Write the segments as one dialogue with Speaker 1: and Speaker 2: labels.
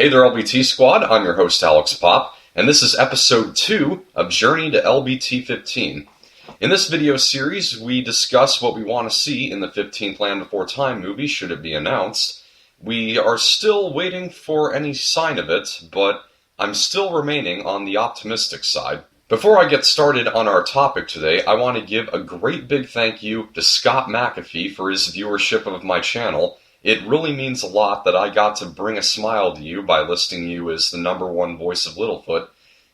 Speaker 1: Hey there, LBT Squad. I'm your host, Alex Pop, and this is episode 2 of Journey to LBT15. In this video series, we discuss what we want to see in the 15th Land Before Time movie, should it be announced. We are still waiting for any sign of it, but I'm still remaining on the optimistic side. Before I get started on our topic today, I want to give a great big thank you to Scott McAfee for his viewership of my channel. It really means a lot that I got to bring a smile to you by listing you as the #1 voice of Littlefoot,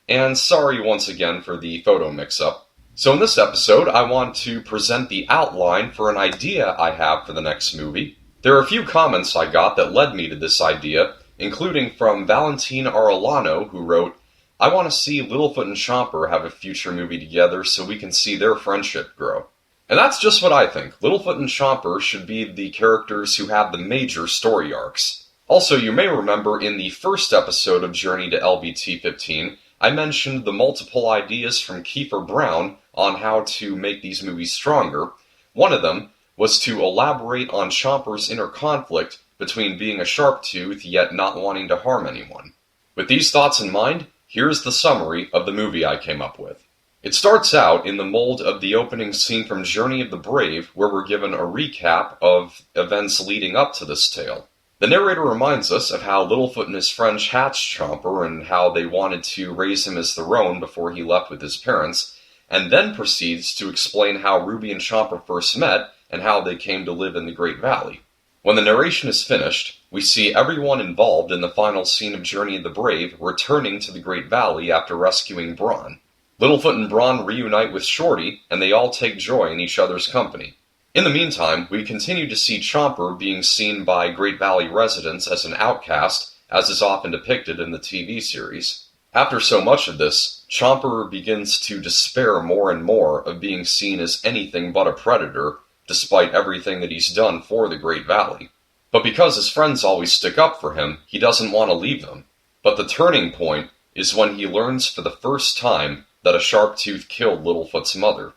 Speaker 1: and sorry once again for the photo mix-up. So in this episode, I want to present the outline for an idea I have for the next movie. There are a few comments I got that led me to this idea, including from Valentin Arellano, who wrote, "I want to see Littlefoot and Chomper have a future movie together so we can see their friendship grow." And that's just what I think. Littlefoot and Chomper should be the characters who have the major story arcs. Also, you may remember in the first episode of Journey to LBT15, I mentioned the multiple ideas from Kiefer Brown on how to make these movies stronger. One of them was to elaborate on Chomper's inner conflict between being a sharp tooth yet not wanting to harm anyone. With these thoughts in mind, here's the summary of the movie I came up with. It starts out in the mold of the opening scene from Journey of the Brave, where we're given a recap of events leading up to this tale. The narrator reminds us of how Littlefoot and his friends hatched Chomper and how they wanted to raise him as their own before he left with his parents, and then proceeds to explain how Ruby and Chomper first met and how they came to live in the Great Valley. When the narration is finished, we see everyone involved in the final scene of Journey of the Brave returning to the Great Valley after rescuing Bronn. Littlefoot and Bronn reunite with Shorty, and they all take joy in each other's company. In the meantime, we continue to see Chomper being seen by Great Valley residents as an outcast, as is often depicted in the TV series. After so much of this, Chomper begins to despair more and more of being seen as anything but a predator, despite everything that he's done for the Great Valley. But because his friends always stick up for him, he doesn't want to leave them. But the turning point is when he learns for the first time that a sharp tooth killed Littlefoot's mother.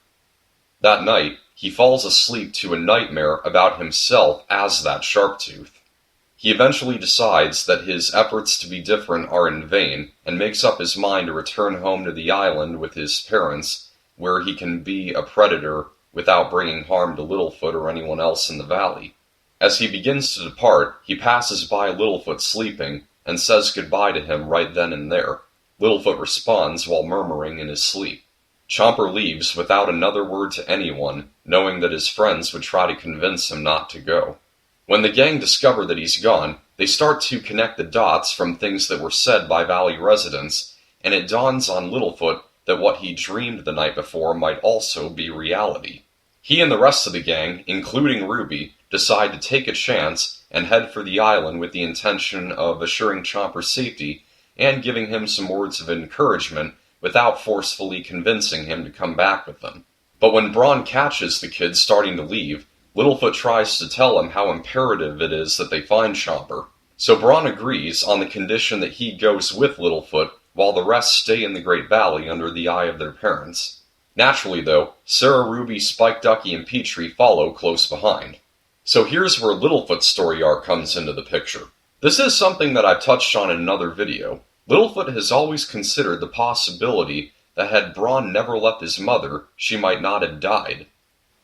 Speaker 1: That night, he falls asleep to a nightmare about himself as that sharp tooth. He eventually decides that his efforts to be different are in vain, and makes up his mind to return home to the island with his parents, where he can be a predator without bringing harm to Littlefoot or anyone else in the valley. As he begins to depart, he passes by Littlefoot sleeping, and says goodbye to him right then and there. Littlefoot responds while murmuring in his sleep. Chomper leaves without another word to anyone, knowing that his friends would try to convince him not to go. When the gang discover that he's gone, they start to connect the dots from things that were said by Valley residents, and it dawns on Littlefoot that what he dreamed the night before might also be reality. He and the rest of the gang, including Ruby, decide to take a chance and head for the island with the intention of assuring Chomper's safety and giving him some words of encouragement without forcefully convincing him to come back with them. But when Bronn catches the kids starting to leave, Littlefoot tries to tell him how imperative it is that they find Chomper. So Bronn agrees on the condition that he goes with Littlefoot while the rest stay in the Great Valley under the eye of their parents. Naturally though, Sarah, Ruby, Spike, Ducky, and Petrie follow close behind. So here's where Littlefoot's story arc comes into the picture. This is something that I've touched on in another video. Littlefoot has always considered the possibility that had Bronn never left his mother, she might not have died.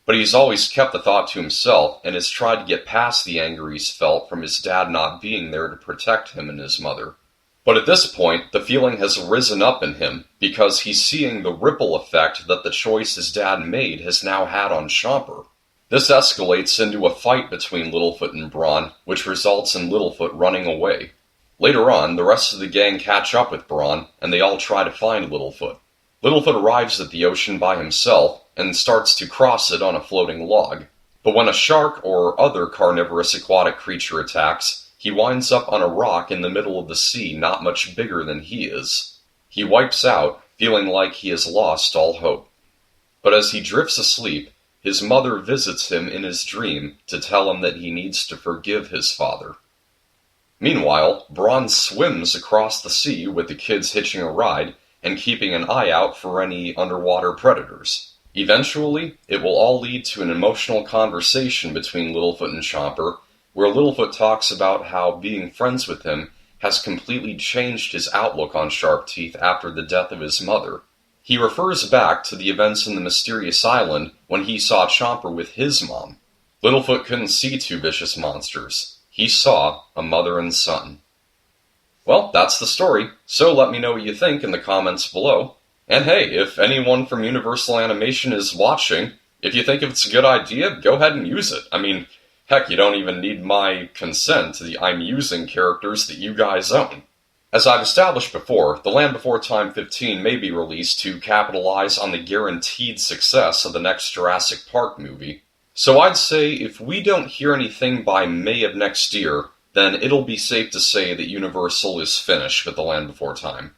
Speaker 1: But he's always kept the thought to himself and has tried to get past the anger he's felt from his dad not being there to protect him and his mother. But at this point, the feeling has risen up in him because he's seeing the ripple effect that the choice his dad made has now had on Chomper. This escalates into a fight between Littlefoot and Bronn, which results in Littlefoot running away. Later on, the rest of the gang catch up with Bronn, and they all try to find Littlefoot. Littlefoot arrives at the ocean by himself, and starts to cross it on a floating log. But when a shark or other carnivorous aquatic creature attacks, he winds up on a rock in the middle of the sea not much bigger than he is. He wipes out, feeling like he has lost all hope. But as he drifts asleep, his mother visits him in his dream to tell him that he needs to forgive his father. Meanwhile, Bronn swims across the sea with the kids hitching a ride and keeping an eye out for any underwater predators. Eventually, it will all lead to an emotional conversation between Littlefoot and Chomper, where Littlefoot talks about how being friends with him has completely changed his outlook on shark teeth after the death of his mother. He refers back to the events in the mysterious island when he saw Chomper with his mom. Littlefoot couldn't see two vicious monsters. He saw a mother and son. Well, that's the story, so let me know what you think in the comments below. And hey, if anyone from Universal Animation is watching, if you think it's a good idea, go ahead and use it. I mean, heck, you don't even need my consent. I'm using characters that you guys own. As I've established before, The Land Before Time 15 may be released to capitalize on the guaranteed success of the next Jurassic Park movie. So I'd say if we don't hear anything by May of next year, then it'll be safe to say that Universal is finished with The Land Before Time.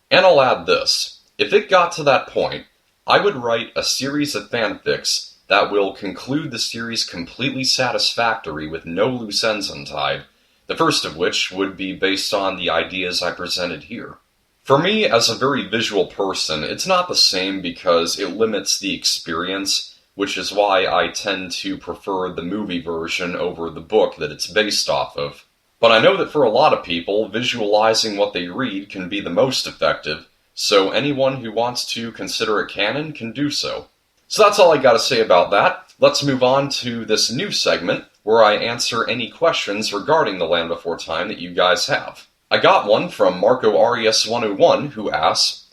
Speaker 1: And I'll add this. If it got to that point, I would write a series of fanfics that will conclude the series completely satisfactory with no loose ends untied, the first of which would be based on the ideas I presented here. For me, as a very visual person, it's not the same because it limits the experience, which is why I tend to prefer the movie version over the book that it's based off of. But I know that for a lot of people, visualizing what they read can be the most effective, so anyone who wants to consider it canon can do so. So that's all I gotta say about that. Let's move on to this new segment where I answer any questions regarding The Land Before Time that you guys have. I got one from Marco Arias 101 who asks,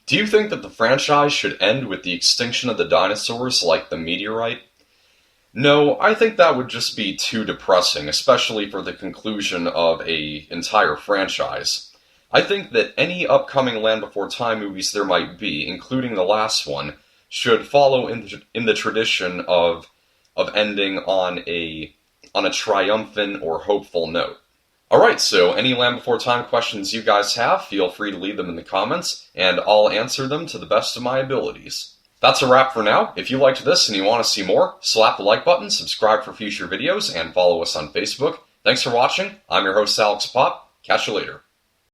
Speaker 1: do you think that the franchise should end with the extinction of the dinosaurs like the meteorite? No, I think that would just be too depressing, especially for the conclusion of an entire franchise. I think that any upcoming Land Before Time movies there might be, including the last one, should follow in the tradition of ending on a triumphant or hopeful note. Alright, so any Land Before Time questions you guys have, feel free to leave them in the comments, and I'll answer them to the best of my abilities. That's a wrap for now. If you liked this and you want to see more, slap the like button, subscribe for future videos, and follow us on Facebook. Thanks for watching. I'm your host, Alex Pop. Catch you later.